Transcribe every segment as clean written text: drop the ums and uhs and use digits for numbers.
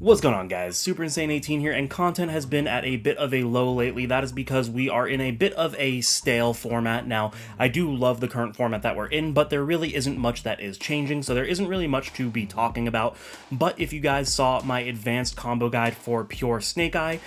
What's going on, guys? Super Insane 18 here, and content has been at a bit of a low lately. That is because we are in a bit of a stale format now. I do love the current format that we're in, but there really isn't much that is changing, so there isn't really much to be talking about. But if you guys saw my advanced combo guide for Pure Snake Eye,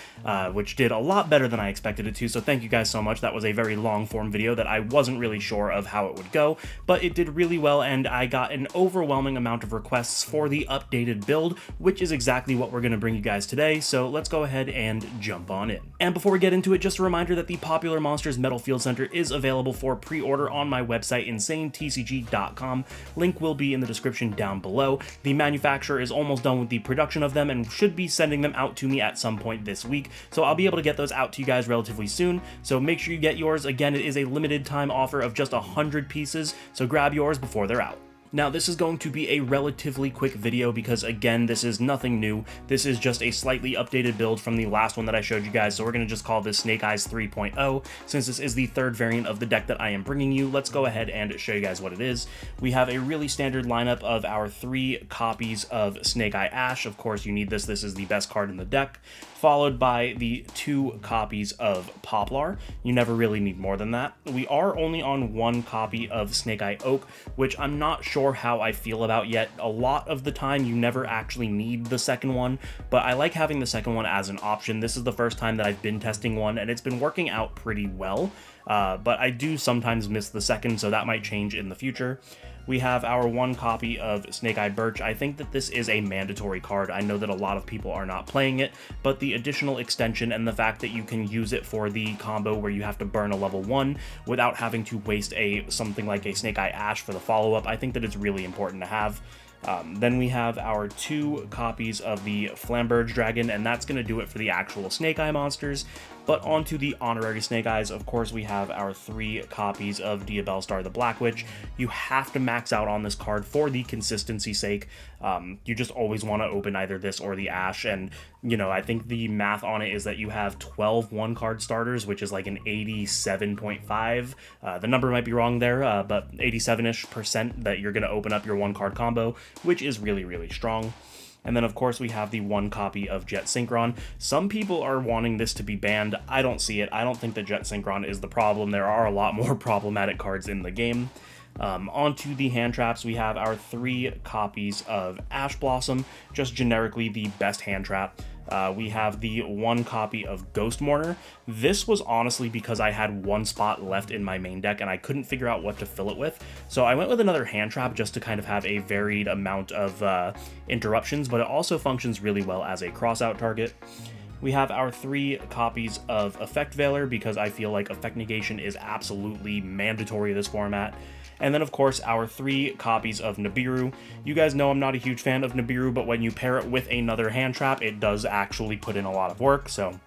which did a lot better than I expected it to, so thank you guys so much. That was a very long form video that I wasn't really sure of how it would go, but it did really well, and I got an overwhelming amount of requests for the updated build, which is exactly what we're going to bring you guys today, so let's go ahead and jump on in. And before we get into it, just a reminder that the Popular Monsters Metal Field Center is available for pre-order on my website, insanetcg.com. Link will be in the description down below. The manufacturer is almost done with the production of them and should be sending them out to me at some point this week, so I'll be able to get those out to you guys relatively soon, so make sure you get yours. Again, it is a limited time offer of just 100 pieces, so grab yours before they're out. Now, this is going to be a relatively quick video because, again, this is nothing new. This is just a slightly updated build from the last one that I showed you guys, so we're going to just call this Snake Eyes 3.0. Since this is the third variant of the deck that I am bringing you, let's go ahead and show you guys what it is. We have a really standard lineup of our 3 copies of Snake Eye Ash. Of course, you need this. This is the best card in the deck. Followed by the 2 copies of Poplar. You never really need more than that. We are only on 1 copy of Snake Eye Oak, which I'm not sure how I feel about yet. A lot of the time you never actually need the second one, but I like having the second one as an option. This is the first time that I've been testing one, and it's been working out pretty well, but I do sometimes miss the second, so that might change in the future. We have our 1 copy of Snake Eye Birch. I think that this is a mandatory card. I know that a lot of people are not playing it, but the additional extension and the fact that you can use it for the combo where you have to burn a level 1 without having to waste something like a Snake Eye Ash for the follow-up, I think that it's really important to have. Then we have our 2 copies of the Flamberge Dragon, and that's going to do it for the actual Snake Eye monsters. But onto the honorary Snake Eyes, of course, we have our 3 copies of Diabellstar the Black Witch. You have to max out on this card for the consistency's sake. You just always want to open either this or the Ash, and, you know, I think the math on it is that you have 12 1-card starters, which is like an 87.5. The number might be wrong there, but 87-ish% that you're going to open up your 1-card combo, which is really, really strong. And then, of course, we have the 1 copy of Jet Synchron. Some people are wanting this to be banned. I don't see it. I don't think that Jet Synchron is the problem. There are a lot more problematic cards in the game. Onto the hand traps, we have our 3 copies of Ash Blossom, just generically the best hand trap. We have the 1 copy of Ghost Mourner. This was honestly because I had 1 spot left in my main deck and I couldn't figure out what to fill it with. So I went with another hand trap just to kind of have a varied amount of interruptions, but it also functions really well as a crossout target. We have our 3 copies of Effect Veiler because I feel like Effect Negation is absolutely mandatory in this format. And then, of course, our 3 copies of Nibiru. You guys know I'm not a huge fan of Nibiru, but when you pair it with another hand trap, it does actually put in a lot of work, so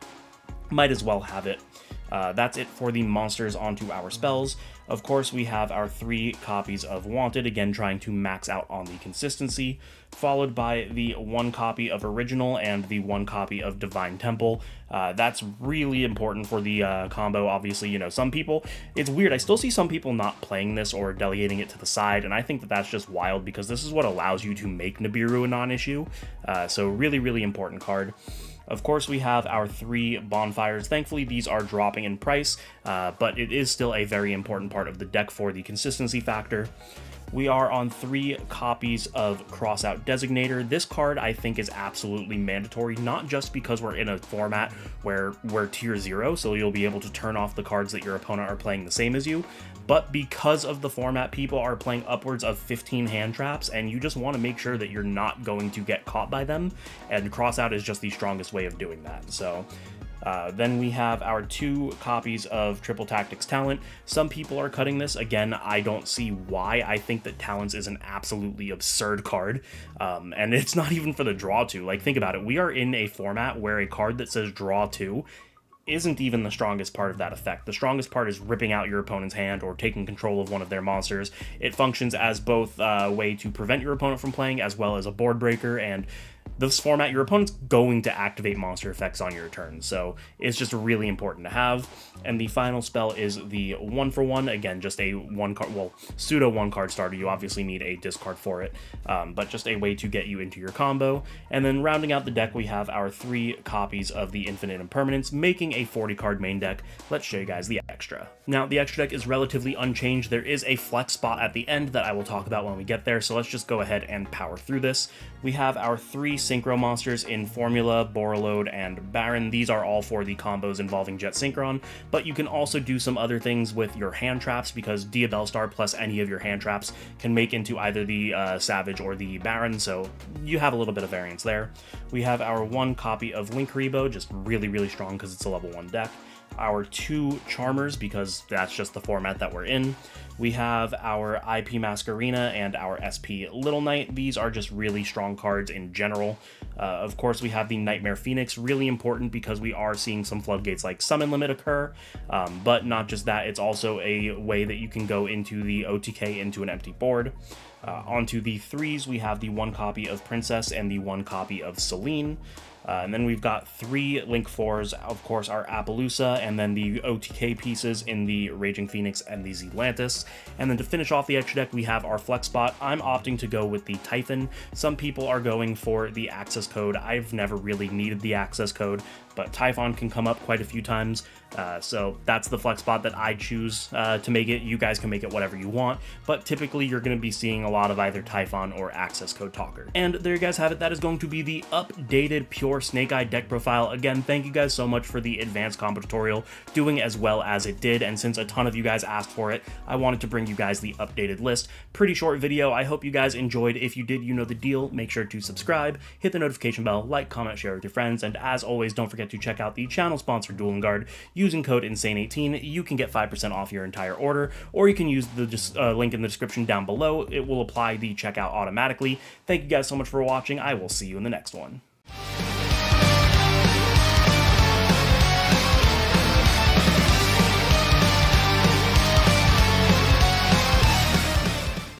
might as well have it. That's it for the monsters onto our spells. Of course, we have our 3 copies of Wanted, again trying to max out on the consistency, followed by the 1 copy of Original and the 1 copy of Divine Temple. That's really important for the combo. Obviously, you know, some people, it's weird, I still see some people not playing this or delegating it to the side, and I think that that's just wild because this is what allows you to make Nibiru a non-issue. So really, really important card. Of course, we have our 3 bonfires. Thankfully, these are dropping in price, but it is still a very important part of the deck for the consistency factor. We are on 3 copies of Crossout Designator. This card, I think, is absolutely mandatory, not just because we're in a format where we're tier 0, so you'll be able to turn off the cards that your opponent are playing the same as you, but because of the format, people are playing upwards of 15 hand traps, and you just want to make sure that you're not going to get caught by them, and Crossout is just the strongest way of doing that. So then we have our 2 copies of Triple Tactics Talent. Some people are cutting this. Again, I don't see why. I think that Talents is an absolutely absurd card, and it's not even for the draw 2. Like, think about it. We are in a format where a card that says draw 2 isn't even the strongest part of that effect. The strongest part is ripping out your opponent's hand or taking control of one of their monsters. It functions as both a way to prevent your opponent from playing as well as a board breaker, and this format, your opponent's going to activate monster effects on your turn, so it's just really important to have. And the final spell is the 1-for-1, again, just a one-card, well, pseudo one-card starter. You obviously need a discard for it, but just a way to get you into your combo. And then rounding out the deck, we have our 3 copies of the Infinite Impermanence, making a 40-card main deck. Let's show you guys the extra. Now, the extra deck is relatively unchanged. There is a flex spot at the end that I will talk about when we get there, so let's just go ahead and power through this. We have our 3 Synchro monsters in Formula, Borreload, and Baron. These are all for the combos involving Jet Synchron, but you can also do some other things with your hand traps, because Diabellstar plus any of your hand traps can make into either the Savage or the Baron, so you have a little bit of variance there. We have our 1 copy of Linkuriboh, just really strong because it's a level 1 deck. Our 2 Charmers, because that's just the format that we're in. We have our IP Masquerena and our SP Little Knight. These are just really strong cards in general. Of course, we have the Nightmare Phoenix, really important because we are seeing some floodgates like Summon Limit occur, but not just that, it's also a way that you can go into the OTK into an empty board. Onto the 3s, we have the 1 copy of Princess and the 1 copy of Celine. And then we've got 3 Link 4s, of course, our Appaloosa, and then the OTK pieces in the Raging Phoenix and the Zealantis. And then to finish off the extra deck, we have our flex spot. I'm opting to go with the Typhon. Some people are going for the access code. I've never really needed the access code, but Typhon can come up quite a few times, so that's the flex spot that I choose to make it. You guys can make it whatever you want, but typically you're going to be seeing a lot of either Typhon or access code Talker. And there you guys have it. That is going to be the updated Pure Snake Eye deck profile. Again, thank you guys so much for the advanced combo tutorial doing as well as it did, and since a ton of you guys asked for it, I wanted to bring you guys the updated list. Pretty short video. I hope you guys enjoyed. If you did, you know the deal. Make sure to subscribe, hit the notification bell, like, comment, share with your friends, and as always, don't forget to check out the channel sponsor Dueling Guard. Using code INSANE18, you can get 5% off your entire order, or you can use the link in the description down below. It will apply the checkout automatically. Thank you guys so much for watching. I will see you in the next one.